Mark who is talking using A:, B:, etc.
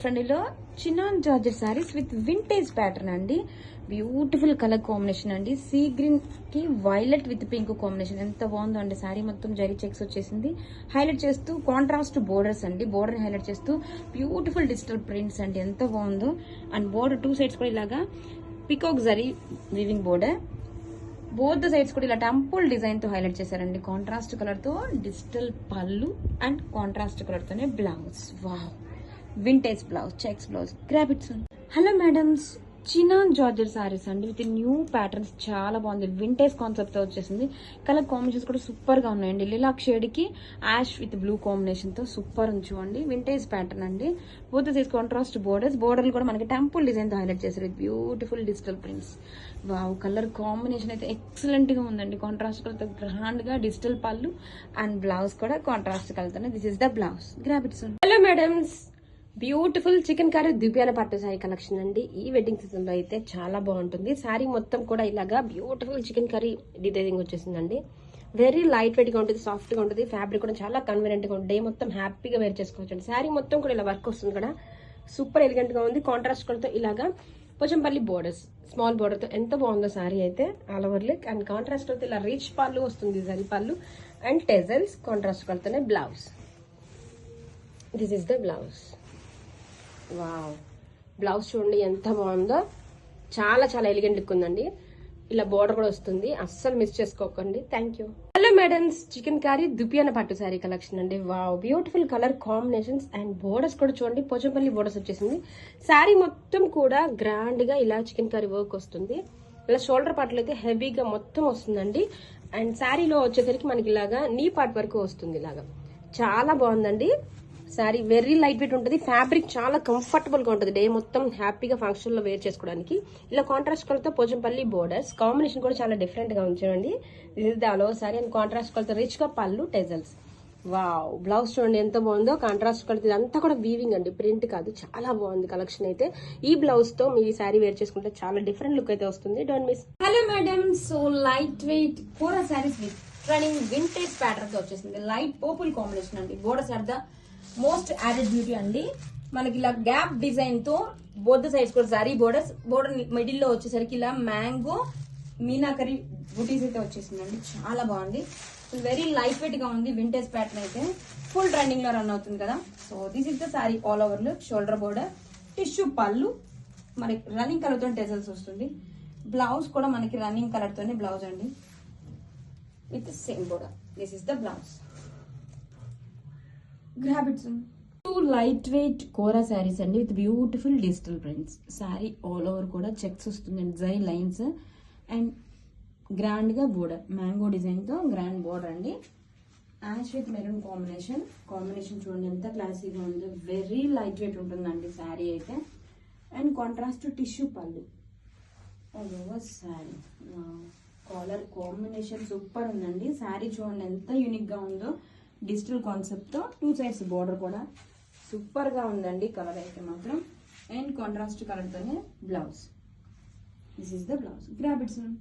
A: ఫ్రెండ్లో chinon georgette saris with vintage pattern అండి. Beautiful colour combination అండి. Sea green కి violet with pink combination ఎంత బాగుందో అండి. సారీ మొత్తం జరీ చెక్స్ వచ్చేసింది. హైలైట్ చేస్తూ కాంట్రాస్ట్ బోర్డర్స్ అండి. బోర్డర్ హైలైట్ చేస్తూ బ్యూటిఫుల్ డిజిటల్ ప్రింట్స్ అండి. ఎంత బాగుందో. అండ్ బోర్డర్ టూ సైడ్స్ కూడా ఇలాగా peacock zari weaving border. Both sides కూడా ఇలా టెంపుల్ డిజైన్ తో హైలైట్ చేశారండి. కాంట్రాస్ట్ కలర్ తో digital pallu and contrast colour తోనే blouse. Wow, vintage blouse, checks blouse. Grab it soon. Hello madams, chinon georgette saris అండి with new patterns. చాలా బాగుంది. వింటేజ్ కాన్సెప్ట్ తో వచ్చేసింది. కలర్ కాంబినేషన్స్ కూడా సూపర్ గా ఉన్నాయండి. లిలాక్ షేడ్ కి యాష్ విత్ బ్లూ కాంబినేషన్ తో సూపర్ ఉంది చూడండి. వింటేజ్ ప్యాటర్న్ అండి. బోత్ సైజ్ కాంట్రాస్ట్ బోర్డర్స్. బోర్డర్లు కూడా మనకి టెంపుల్ డిజైన్ తో హైలైట్ చేశారు with beautiful digital prints. Wow, colour combination అయితే ఎక్సలెంట్ గా ఉందండి. కాంట్రాస్ట్ కలర్ తో గ్రాండ్ గా డిజిటల్ పళ్ళు అండ్ బ్లౌజ్ కూడా కాంట్రాస్ట్ కలర్ తోనే. This is the blouse. Grab it soon. Hello madams, beautiful chikankari dupion పట్టు శారీ కలెక్షన్ అండి. ఈ వెడ్డింగ్ సీజన్ లో అయితే చాలా బాగుంటుంది. శారీ మొత్తం కూడా ఇలాగా బ్యూటిఫుల్ చికెన్ కర్రీ డిజైనింగ్ వచ్చేసిందండి. వెరీ లైట్ వెయిట్ గా ఉంటుంది, సాఫ్ట్ గా ఉంటుంది. ఫ్యాబ్రిక్ కూడా చాలా కన్వీనియంట్ గా ఉంటుంది. డే మొత్తం హ్యాపీగా వేర్ చేసుకోవచ్చు అండి. శారీ మొత్తం కూడా ఇలా వర్క్ వస్తుంది కదా, సూపర్ ఎలిగెంట్ గా ఉంది. కాంట్రాస్ట్ కలర్ ఇలాగా పోచంపల్లి బోర్డర్స్, స్మాల్ బోర్డర్ తో ఎంత బాగుందో శారీ అయితే. All over look and contrast colour ఇలా రిచ్ పళ్ళు వస్తుంది. జరీ పళ్ళు అండ్ టెజల్స్. కాంట్రాస్ట్ కలర్ తోనే blouse. This is the blouse. Wow, blouse చూడండి ఎంత బాగుందో. చాలా చాలా ఎలిగెంట్ లుక్ ఉందండి. ఇలా బోర్డర్ కూడా వస్తుంది. అస్సలు మిస్ చేసుకోకండి. Thank you. Hello madams, chikankari dupion పట్టు శారీ కలెక్షన్ అండి. Wow, beautiful colour combinations and borders కూడా చూడండి. పోచంపల్లి బోర్డర్స్ వచ్చేసింది. శారీ మొత్తం కూడా గ్రాండ్ గా ఇలా చికెన్ కర్రీ వర్క్ వస్తుంది. ఇలా షోల్డర్ పార్ట్లో అయితే హెవీగా మొత్తం వస్తుందండి. అండ్ శారీలో వచ్చేసరికి మనకి ఇలాగా నీ పార్ట్ వరకు వస్తుంది. ఇలాగా చాలా బాగుందండి. శారీ వెరీ లైట్ వెయిట్ ఉంటుంది. ఫ్యాబ్రిక్ చాలా కంఫర్టబుల్ గా ఉంటుంది. డే మొత్తం హ్యాపీగా ఫంక్షన్ లో వేర్ చేసుకోవడానికి. ఇలా కాంట్రాస్ట్ కలర్ తో పోచంపల్లి బోర్డర్స్. కాంబినేషన్ కూడా చాలా డిఫరెంట్ గా ఉంచండి. దిస్ ఇస్ ద అలో సారీ అండ్ కాంట్రాస్ట్ కలర్ తో రిచ్ గా పళ్ళు, టెజల్స్. వావ్, బ్లౌజ్ చూడండి ఎంత బాగుందో. కాంట్రాస్ట్ కలర్ ఇదంతా కూడా వీవింగ్ అండి, ప్రింట్ కాదు. చాలా బాగుంది కలెక్షన్ అయితే. ఈ బ్లౌజ్ తో మీ శారీ వేర్ చేసుకుంటే చాలా డిఫరెంట్ లుక్ అయితే వస్తుంది. Don't miss. Hello madam, so light weight kora saris with running vintage pattern తో వచ్చేసింది. లైట్ పర్పుల్ కాంబినేషన్ అండి. Borders are the most added beauty అండి. మనకి ఇలా గ్యాప్ డిజైన్ తో బోత్ సైడ్స్ కూడా సారీ బోర్డర్స్. బోర్డర్ మిడిల్ లో వచ్చేసరికి ఇలా మ్యాంగో మీనాకరీ బుటీస్ అయితే వచ్చేసిందండి. చాలా బాగుంది. వెరీ లైట్ వెయిట్ గా ఉంది. వింటేజ్ ప్యాటర్న్ అయితే ఫుల్ ట్రెండింగ్ లో రన్ అవుతుంది కదా. So this is the sorry all over look. Shoulder border, tissue పళ్ళు, మనకి రన్నింగ్ కలర్ తో టెజల్స్ వస్తుంది. బ్లౌజ్ కూడా మనకి రన్నింగ్ కలర్ తోనే బ్లౌజ్ అండి with same border. This is the blouse. Grab it soon. Two light weight kora saris అండి with beautiful digital prints. Sari all over కూడా చెక్స్ వస్తుందండి, జరీ లైన్స్ అండ్ గ్రాండ్ గా బోర్డర్. మ్యాంగో డిజైన్ తో గ్రాండ్ బోర్డర్ అండి. Ash with maroon combination. Combination చూడండి ఎంత క్లాసీగా ఉందో. వెరీ లైట్ వెయిట్ ఉంటుందండి శారీ అయితే. అండ్ కాంట్రాస్ట్ టిష్యూ పళ్ళు all over sari. Colour combination super ఉందండి. శారీ చూడండి ఎంత యూనిక్ గా ఉందో. డిజిటల్ కాన్సెప్ట్ తో టూ సైడ్స్ బోర్డర్ కూడా సూపర్ గా ఉందండి. కలర్ అయితే మాత్రం అండ్ కాంట్రాస్ట్ కలర్ తోనే blouse. This is the blouse. Grab it soon.